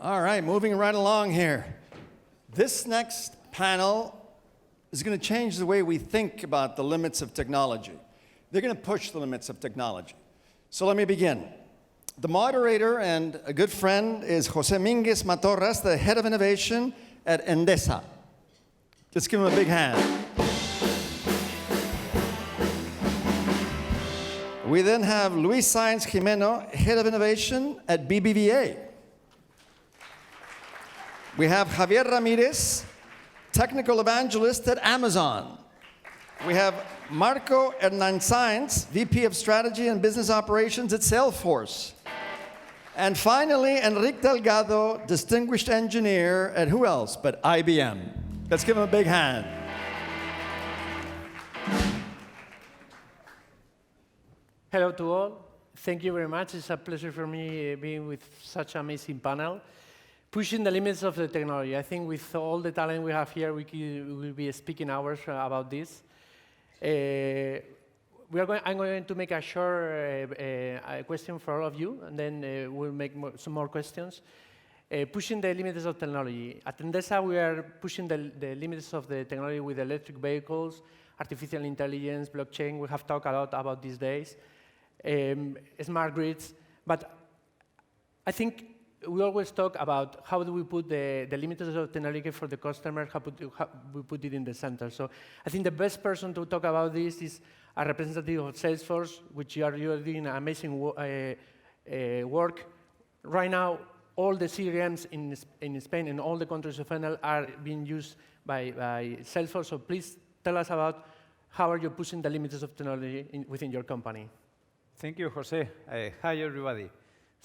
All right, moving right along here. This next panel is going to change the way we think about the limits of technology. They're going to push the limits of technology. So let me begin. The moderator and a good friend is José Minguez Matorras, the head of innovation at Endesa. Let's give him a big hand. We then have Luis Saiz Gimeno, head of innovation at BBVA. We have Javier Ramirez, technical evangelist at Amazon. We have Marco Hernansanz, VP of Strategy and Business Operations at Salesforce. And finally, Enric Delgado, distinguished engineer at who else but IBM. Let's give him a big hand. Hello to all. Thank you very much. It's a pleasure for me being with such an amazing panel. Pushing the limits of the technology. I think with all the talent we have here, we will be speaking hours about this. I'm going to make a short question for all of you, and then we'll make some more questions. Pushing the limits of technology. At Endesa, we are pushing the limits of the technology with electric vehicles, artificial intelligence, blockchain. We have talked a lot about these days. Smart grids. But I think we always talk about how do we put the limits of technology for the customer, how we put it in the center. So I think the best person to talk about this is a representative of Salesforce, which you are doing amazing work. Right now, all the CRMs in Spain and all the countries of ENEL are being used by Salesforce. So please tell us about how are you pushing the limits of technology within your company. Thank you, Jose. Hi, everybody.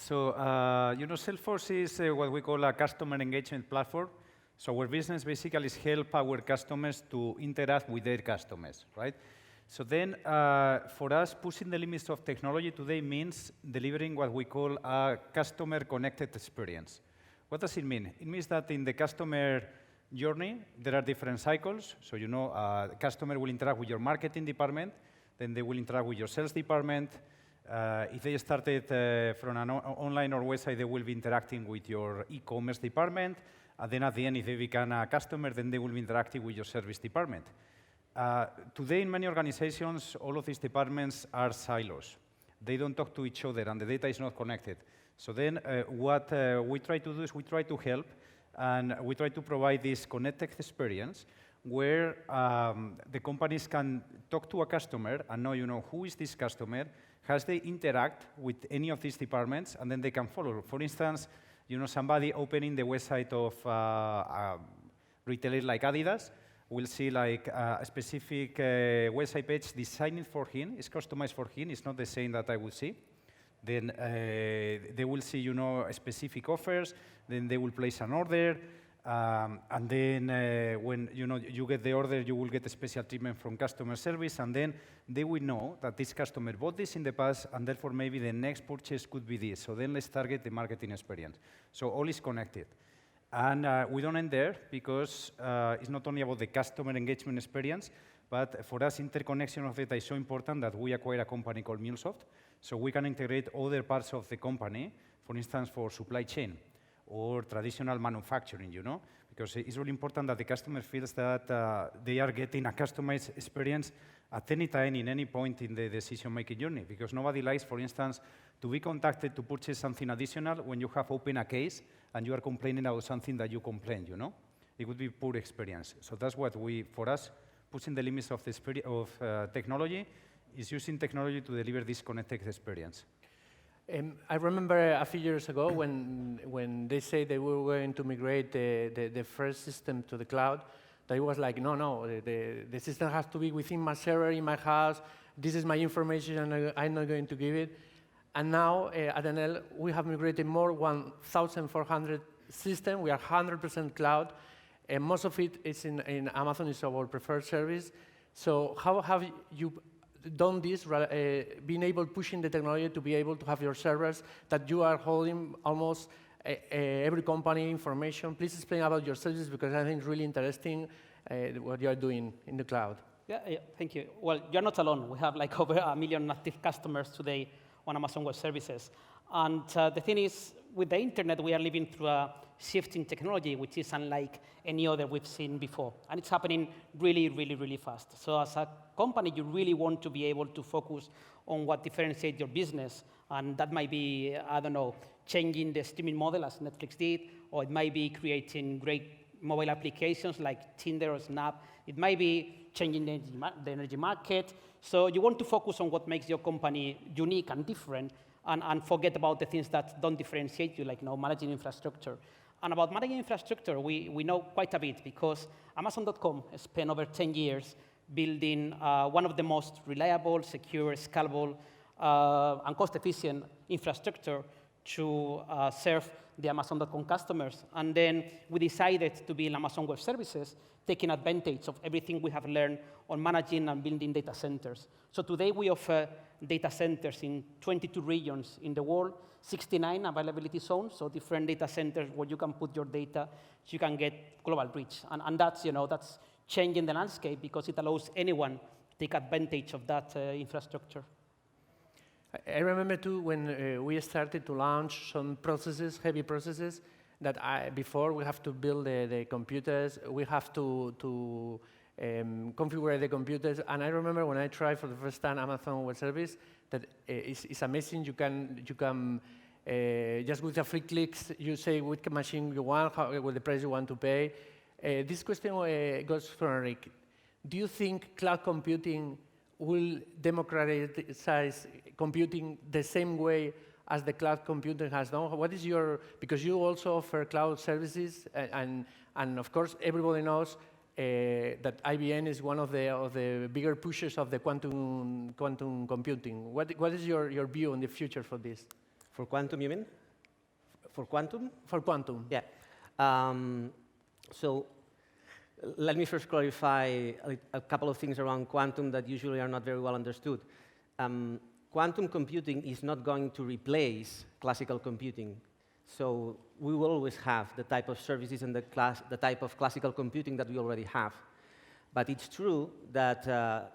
So, Salesforce is what we call a customer engagement platform. So our business basically is help our customers to interact with their customers, right? So then, for us, pushing the limits of technology today means delivering what we call a customer-connected experience. What does it mean? It means that in the customer journey, there are different cycles. So, the customer will interact with your marketing department, then they will interact with your sales department. If they started from an online or website, they will be interacting with your e-commerce department. And then at the end, if they become a customer, then they will be interacting with your service department. Today, in many organizations, all of these departments are silos. They don't talk to each other, and the data is not connected. So then what we try to do is we try to help, and we try to provide this connected experience where the companies can talk to a customer and know, who is this customer, as they interact with any of these departments, and then they can follow. For instance, somebody opening the website of a retailer like Adidas will see like a specific website page designed for him. It's customized for him. It's not the same that I would see. Then they will see, specific offers. Then they will place an order. And then when you get the order, you will get a special treatment from customer service, and then they will know that this customer bought this in the past, and therefore maybe the next purchase could be this. So then let's target the marketing experience. So all is connected. And we don't end there, because it's not only about the customer engagement experience, but for us, interconnection of data is so important that we acquired a company called MuleSoft, so we can integrate other parts of the company, for instance, for supply chain or traditional manufacturing, because it's really important that the customer feels that they are getting a customized experience at any time, in any point in the decision-making journey, because nobody likes, for instance, to be contacted to purchase something additional when you have opened a case and you are complaining about something that you complained, It would be a poor experience. So that's what for us, pushing the limits of technology is using technology to deliver this connected experience. I remember a few years ago when they said they were going to migrate the first system to the cloud, that it was like, no, the system has to be within my server in my house. This is my information, and I'm not going to give it. And now at Enel, we have migrated more 1,400 systems. We are 100% cloud, and most of it is in Amazon. Is our preferred service. So how have you done this, being able pushing the technology to be able to have your servers that you are holding almost every company information? Please explain about your services, because I think it's really interesting what you are doing in the cloud. Yeah, thank you. Well, you're not alone. We have like over 1 million active customers today on Amazon Web Services. And the thing is, with the internet, we are living through a shift in technology, which is unlike any other we've seen before. And it's happening really, really, really fast. So as a company, you really want to be able to focus on what differentiates your business. And that might be, I don't know, changing the streaming model as Netflix did, or it might be creating great mobile applications like Tinder or Snap. It might be changing the energy market. So you want to focus on what makes your company unique and different, and forget about the things that don't differentiate you, like managing infrastructure. And about managing infrastructure, we know quite a bit, because Amazon.com spent over 10 years building one of the most reliable, secure, scalable, and cost-efficient infrastructure to serve the Amazon.com customers. And then we decided to build Amazon Web Services, taking advantage of everything we have learned on managing and building data centers. So today we offer data centers in 22 regions in the world, 69 availability zones, so different data centers where you can put your data so you can get global reach. And that's, that's changing the landscape, because it allows anyone to take advantage of that infrastructure. I remember too when we started to launch some processes, heavy processes, that before we have to build the computers, we have to configure the computers. And I remember when I tried for the first time Amazon Web Service, that it's amazing. You can just with a few clicks, you say which machine you want, what the price you want to pay. This question goes for Enric. Do you think cloud computing will democratize computing the same way as the cloud computing has done? What is because you also offer cloud services, and of course everybody knows that IBM is one of the bigger pushers of the quantum computing. What is your view on the future for this? For quantum, you mean? For quantum? For quantum. Yeah. So let me first clarify a couple of things around quantum that usually are not very well understood. Quantum computing is not going to replace classical computing. So we will always have the type of services and the type of classical computing that we already have. But it's true that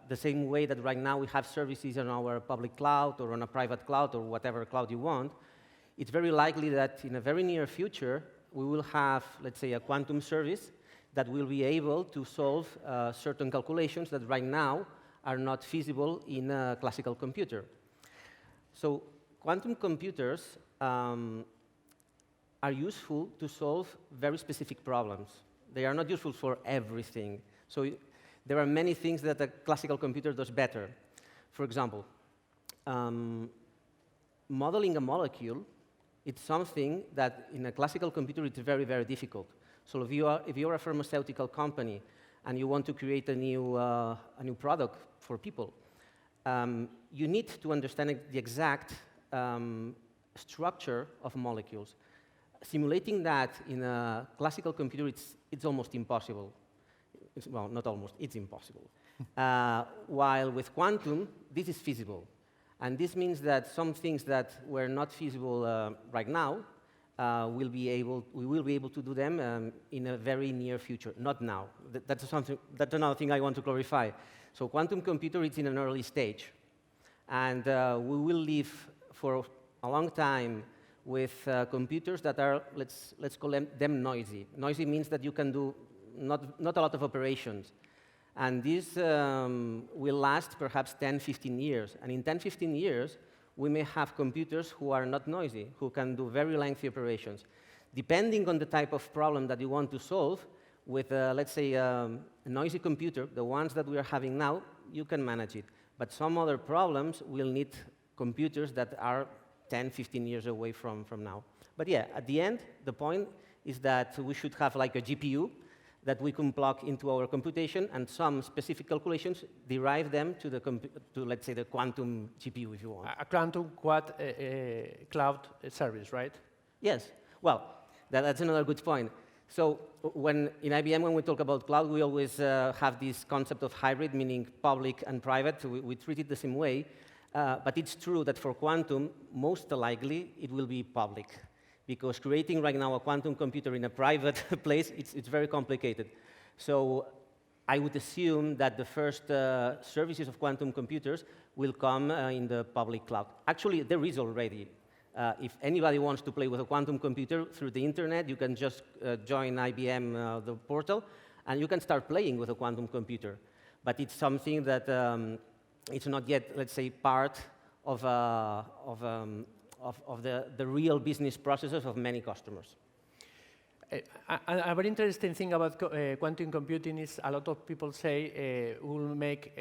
the same way that right now we have services on our public cloud or on a private cloud or whatever cloud you want, it's very likely that in a very near future, we will have, let's say, a quantum service that will be able to solve certain calculations that right now are not feasible in a classical computer. So quantum computers are useful to solve very specific problems. They are not useful for everything. So there are many things that a classical computer does better. For example, modeling a molecule, it's something that in a classical computer it's very, very difficult. So if you're a pharmaceutical company and you want to create a new product for people, you need to understand the exact structure of molecules. Simulating that in a classical computer, it's almost impossible. Well, not almost, it's impossible. While with quantum, this is feasible. And this means that some things that were not feasible right now, we will be able to do them in a very near future, not now. That's another thing I want to clarify. So quantum computer is in an early stage. And we will live for a long time with computers that are, let's call them noisy. Noisy means that you can do not a lot of operations. And this will last perhaps 10, 15 years. And in 10, 15 years, we may have computers who are not noisy, who can do very lengthy operations. Depending on the type of problem that you want to solve, with, let's say, a noisy computer, the ones that we are having now, you can manage it. But some other problems will need computers that are 10, 15 years away from now. But yeah, at the end, the point is that we should have like a GPU that we can plug into our computation, and some specific calculations derive them to let's say, the quantum GPU, if you want. A quantum cloud service, right? Yes. Well, that's another good point. So in IBM, when we talk about cloud, we always have this concept of hybrid, meaning public and private. We treat it the same way. But it's true that for quantum, most likely, it will be public. Because creating right now a quantum computer in a private place, it's very complicated. So I would assume that the first services of quantum computers will come in the public cloud. Actually, there is already If anybody wants to play with a quantum computer through the internet, you can just join IBM, the portal, and you can start playing with a quantum computer. But it's something that it's not yet, let's say, part of the real business processes of many customers. A very interesting thing about quantum computing is a lot of people say will make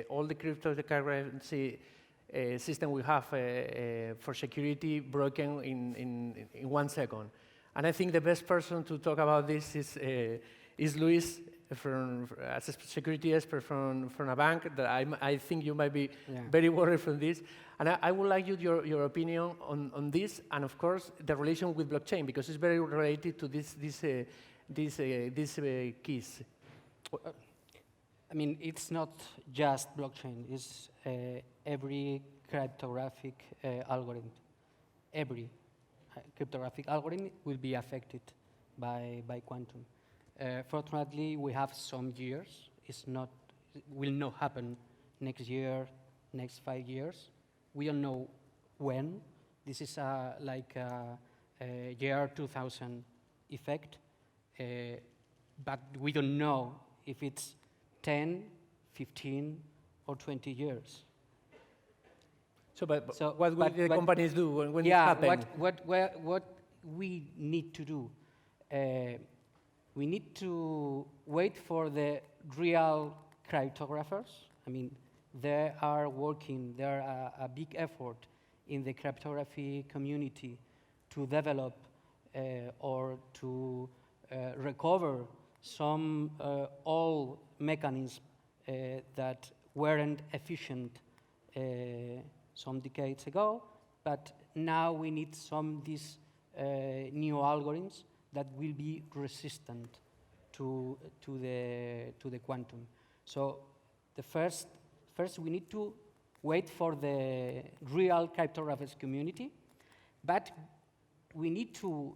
all the cryptocurrency system we have for security broken in 1 second. And I think the best person to talk about this is Luis, as a security expert from a bank. That I think you might be very worried from this. And I would like your opinion on this, and of course the relation with blockchain, because it's very related to these keys. I mean, it's not just blockchain. It's every cryptographic algorithm. Every cryptographic algorithm will be affected by quantum. Fortunately, we have some years. Will not happen next year, next 5 years. We don't know when. This is like a year 2000 effect, but we don't know if it's 10, 15, or 20 years. But what will the companies do when it happens? What we need to do, we need to wait for the real cryptographers. I mean, there are a big effort in the cryptography community to develop or to recover some old mechanisms that weren't efficient some decades ago, but now we need these new algorithms that will be resistant to the quantum. So the first we need to wait for the real cryptographic community, but we need to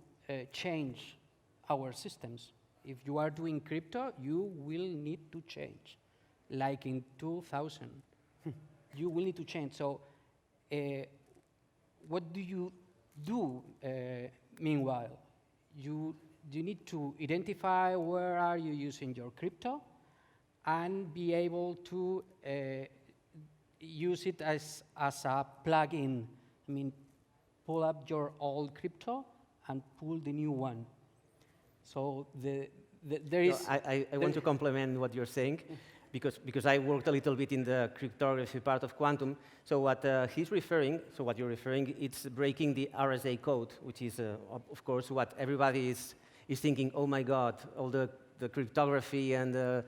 change our systems. If you are doing crypto, you will need to change. Like in 2000, you will need to change. So what do you do meanwhile? You need to identify where are you using your crypto and be able to use it as a plug-in. I mean, pull up your old crypto and pull the new one. So there is... I want to complement what you're saying, because I worked a little bit in the cryptography part of quantum. So what you're referring, it's breaking the RSA code, which is, of course, what everybody is thinking, oh my God, all the cryptography and the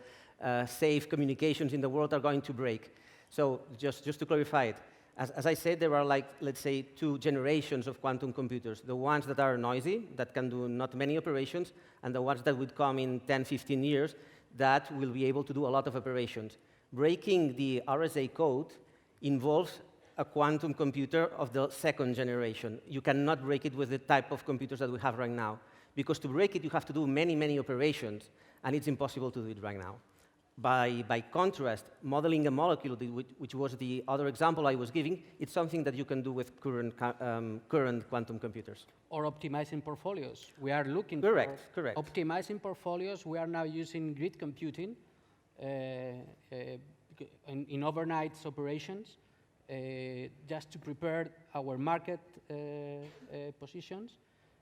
safe communications in the world are going to break. So just to clarify it, as I said, there are like, let's say, 2 generations of quantum computers. The ones that are noisy, that can do not many operations, and the ones that would come in 10, 15 years, that will be able to do a lot of operations. Breaking the RSA code involves a quantum computer of the 2nd generation. You cannot break it with the type of computers that we have right now, because to break it, you have to do many, many operations, and it's impossible to do it right now. By contrast, modeling a molecule, which was the other example I was giving, it's something that you can do with current quantum computers. Or optimizing portfolios. We are looking correct. Optimizing portfolios. We are now using grid computing in overnight operations just to prepare our market positions.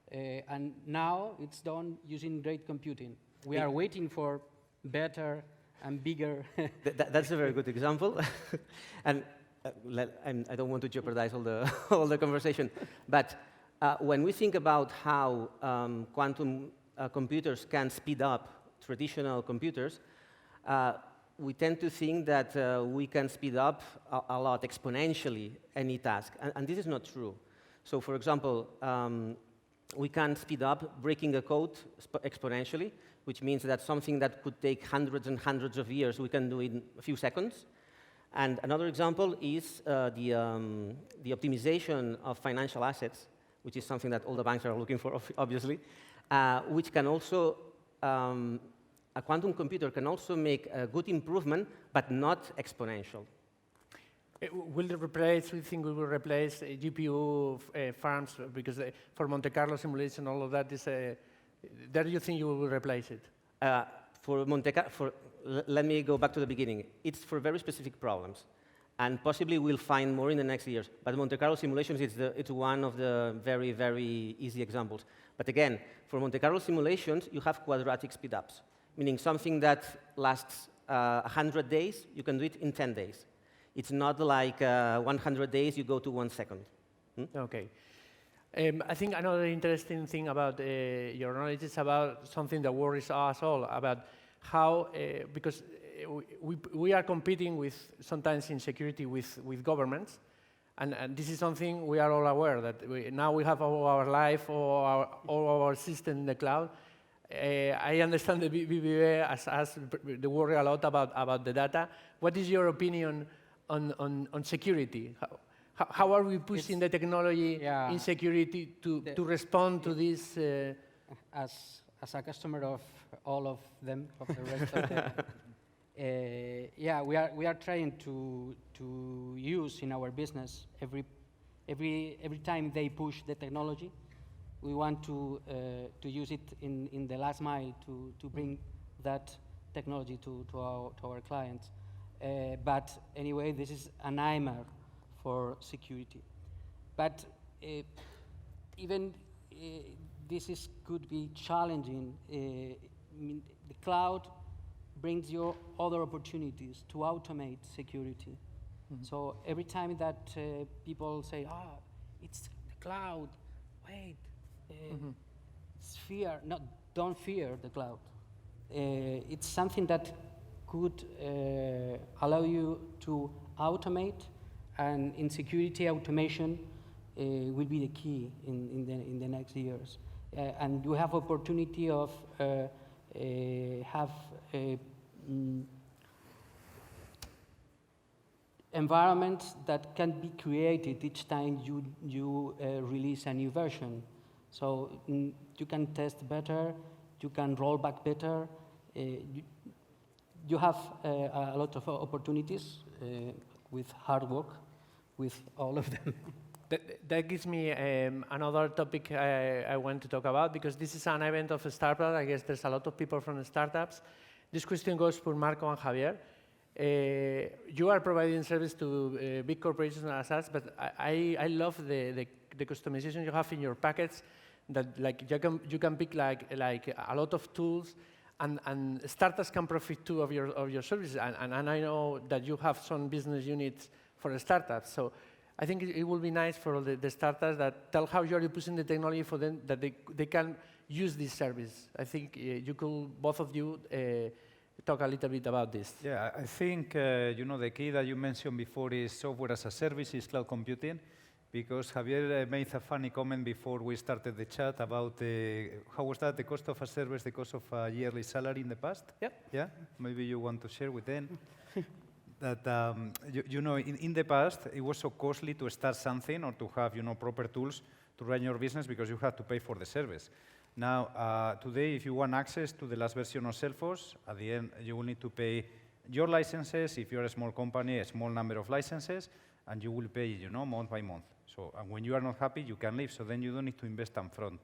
And now it's done using grid computing. We are waiting for better and bigger. That's a very good example. And I don't want to jeopardize all the conversation. But when we think about how quantum computers can speed up traditional computers, we tend to think that we can speed up a lot, exponentially, any task. And this is not true. So for example, we can speed up breaking a code exponentially, which means that something that could take hundreds and hundreds of years, we can do in a few seconds. And another example is the optimization of financial assets, which is something that all the banks are looking for, obviously, which can also, a quantum computer can also make a good improvement, but not exponential. Will it replace, we think we will replace GPU farms, because for Monte Carlo simulation, all of that is, there you think you will replace it? For Monte Carlo, let me go back to the beginning. It's for very specific problems, and possibly we'll find more in the next years. But Monte Carlo simulations, it's one of the very, very easy examples. But again, for Monte Carlo simulations, you have quadratic speedups, meaning something that lasts 100 days, you can do it in 10 days. It's not like 100 days, you go to 1 second. Okay. I think another interesting thing about your knowledge is about something that worries us all, about how, because we are competing with, sometimes in security, with governments, and this is something we are all aware, that now we have all our life, all our system in the cloud. I understand the BBVA has the worry a lot about the data. What is your opinion on security? How are we pushing the technology in security to respond to this? As a customer of all of them, of the rest of them, we are trying to use in our business every time they push the technology, we want to use it in the last mile to bring that technology to our clients. But anyway, this is a nightmare for security. But even this could be challenging. I mean, the cloud brings you other opportunities to automate security. Mm-hmm. So every time that people say, it's the cloud, wait, it's fear. No, don't fear the cloud. It's something that could allow you to automate, and in security, automation will be the key in the next years. And you have opportunity of have environments that can be created each time you release a new version. So you can test better, you can roll back better. You have a lot of opportunities with hard work, with all of them. That gives me another topic I want to talk about, because this is an event of a startup. I guess there's a lot of people from the startups. This question goes for Marco and Javier. You are providing service to big corporations as such, but I love the customization you have in your packets, that like you can pick like a lot of tools, and startups can profit too of your services. And I know that you have some business units for the startups. So I think it will be nice for the startups that tell how you're pushing the technology for them, that they can use this service. I think you could, both of you, talk a little bit about this. Yeah, I think the key that you mentioned before is software as a service, is cloud computing, because Javier made a funny comment before we started the chat about how was that, the cost of a service, the cost of a yearly salary in the past? Yep. Yeah, maybe you want to share with them. That, in the past, it was so costly to start something or to have, proper tools to run your business, because you had to pay for the service. Now, today, if you want access to the last version of Salesforce, at the end, you will need to pay your licenses. If you're a small company, a small number of licenses, and you will pay, month by month. So, and when you are not happy, you can leave. So then you don't need to invest upfront.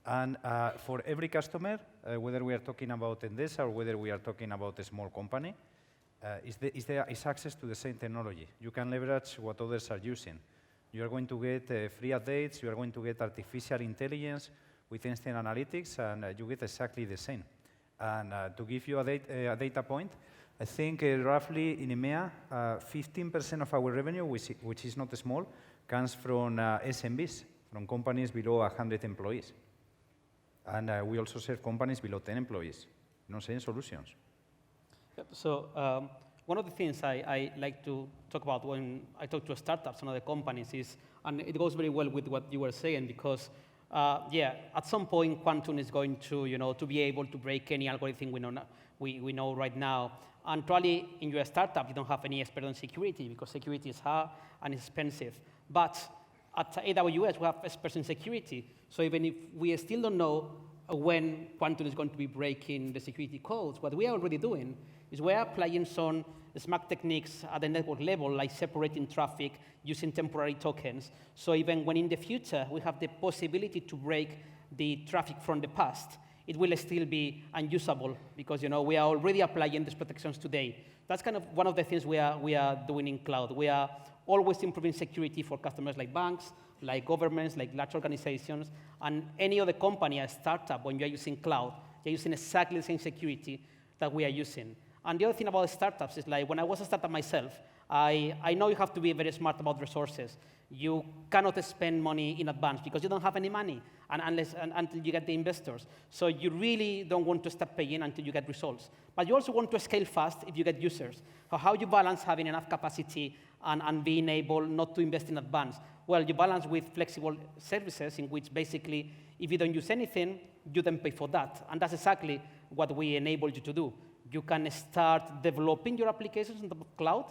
And for every customer, whether we are talking about Endesa or whether we are talking about a small company, is access to the same technology. You can leverage what others are using. You are going to get free updates. You are going to get artificial intelligence with instant analytics, and you get exactly the same. And to give you a data point, I think roughly in EMEA, 15% of our revenue, which is not small, comes from SMBs, from companies below 100 employees. And we also serve companies below 10 employees, same solutions. So one of the things I like to talk about when I talk to startups and other companies is, and it goes very well with what you were saying, because at some point, quantum is going to, to be able to break any algorithm we know right now. And probably in your startup, you don't have any expert on security, because security is hard and expensive. But at AWS, we have experts in security. So even if we still don't know when quantum is going to be breaking the security codes, what we are already doing is we are applying some smart techniques at the network level, like separating traffic using temporary tokens. So even when in the future we have the possibility to break the traffic from the past, it will still be unusable because we are already applying these protections today. That's kind of one of the things we are doing in cloud. We are always improving security for customers like banks, like governments, like large organizations, and any other company, a startup, when you're using cloud, you're using exactly the same security that we are using. And the other thing about startups is like when I was a startup myself, I know you have to be very smart about resources. You cannot spend money in advance because you don't have any money until you get the investors. So you really don't want to start paying until you get results. But you also want to scale fast if you get users. So how you balance having enough capacity and being able not to invest in advance? Well, you balance with flexible services in which basically if you don't use anything, you then pay for that. And that's exactly what we enable you to do. You can start developing your applications in the cloud.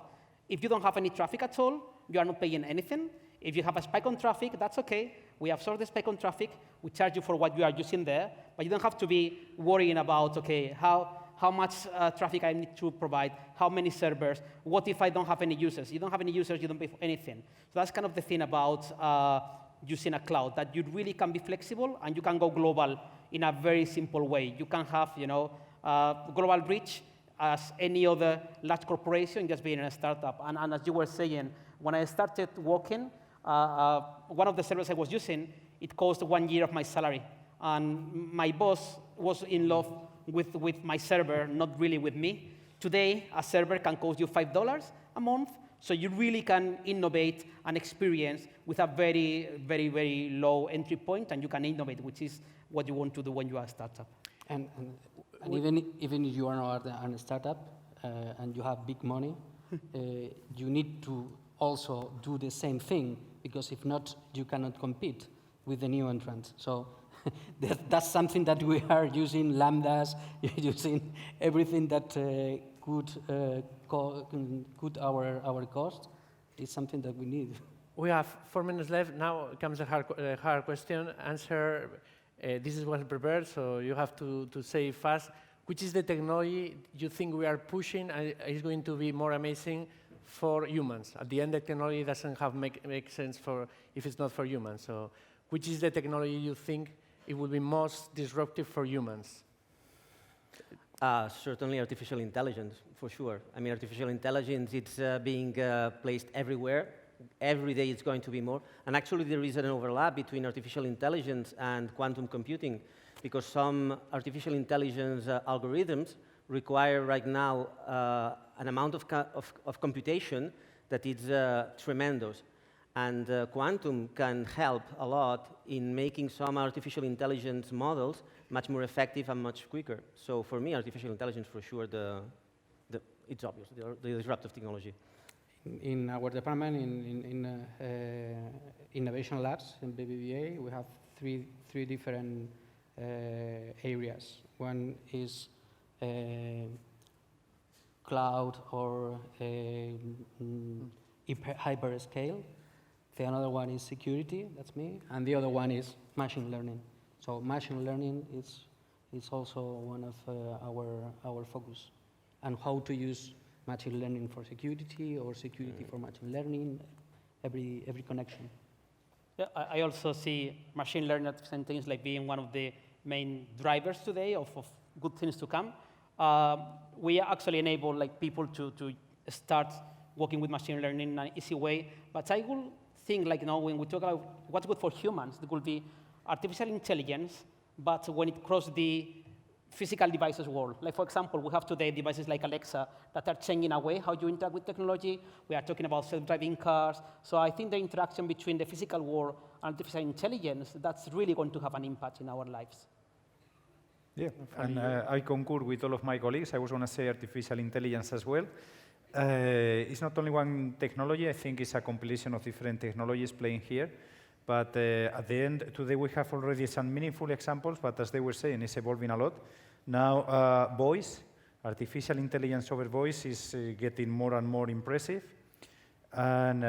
If you don't have any traffic at all, you are not paying anything. If you have a spike on traffic, that's OK. We absorb the spike on traffic. We charge you for what you are using there. But you don't have to be worrying about, OK, how much traffic I need to provide, how many servers, what if I don't have any users? You don't have any users, you don't pay for anything. So that's kind of the thing about using a cloud, that you really can be flexible and you can go global in a very simple way. You can have global reach as any other large corporation, just being a startup. And as you were saying, when I started working, one of the servers I was using, it cost 1 year of my salary. And my boss was in love with my server, not really with me. Today, a server can cost you $5 a month, so you really can innovate and experience with a very, very, very low entry point, and you can innovate, which is what you want to do when you are a startup. And even if you are not a startup and you have big money, you need to also do the same thing, because if not, you cannot compete with the new entrants. So that's something that we are using, lambdas, using everything that could our cost. It's something that we need. We have 4 minutes left. Now comes a hard question. Answer. This is what's prepared, so you have to say fast. Which is the technology you think we are pushing and is going to be more amazing for humans? At the end, the technology doesn't make sense if it's not for humans. So which is the technology you think it will be most disruptive for humans? Certainly artificial intelligence, for sure. I mean, artificial intelligence, it's being placed everywhere. Every day it's going to be more. And actually, there is an overlap between artificial intelligence and quantum computing, because some artificial intelligence algorithms require right now an amount of computation that is tremendous. And quantum can help a lot in making some artificial intelligence models much more effective and much quicker. So for me, artificial intelligence, for sure, it's obvious, the disruptive technology. In our department, in Innovation Labs in BBVA, we have three different areas. One is cloud or hyperscale. The another one is security, that's me, and the other one is machine learning. So machine learning is also one of our focus, and how to use machine learning for security or security for machine learning, every connection. Yeah, I also see machine learning and things like being one of the main drivers today of good things to come. We actually enable people to start working with machine learning in an easy way, but I will think when we talk about what's good for humans, it will be artificial intelligence, but when it crosses the physical devices world. Like, for example, we have today devices like Alexa that are changing a way how you interact with technology. We are talking about self-driving cars. So I think the interaction between the physical world and artificial intelligence, that's really going to have an impact in our lives. Yeah, and I concur with all of my colleagues. I was going to say artificial intelligence as well. It's not only one technology. I think it's a compilation of different technologies playing here. But at the end, today we have already some meaningful examples, but as they were saying, it's evolving a lot. Now, voice, artificial intelligence over voice is getting more and more impressive. And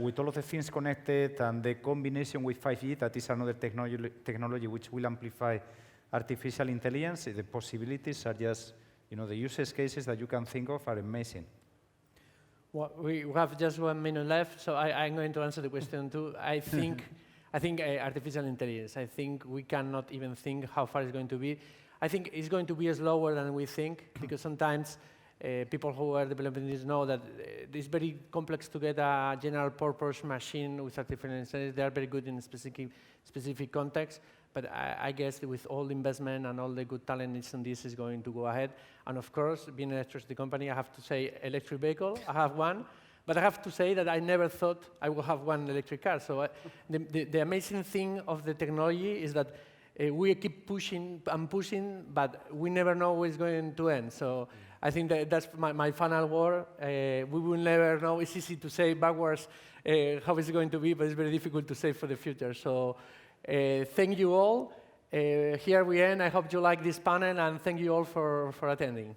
with all of the things connected and the combination with 5G, that is another technology which will amplify artificial intelligence, the possibilities are just, the use cases that you can think of are amazing. Well, we have just 1 minute left, so I'm going to answer the question too. I think artificial intelligence. I think we cannot even think how far it's going to be. I think it's going to be slower than we think, because sometimes people who are developing this know that it's very complex to get a general purpose machine with artificial intelligence. They are very good in specific contexts, but I guess with all the investment and all the good talent in this is going to go ahead. And of course, being an electricity company, I have to say electric vehicle, I have one. But I have to say that I never thought I would have one electric car. So the amazing thing of the technology is that we keep pushing and pushing, but we never know where it's going to end. So I think that's my final word. We will never know. It's easy to say backwards how it's going to be, but it's very difficult to say for the future. So thank you all. Here we end. I hope you like this panel, and thank you all for attending.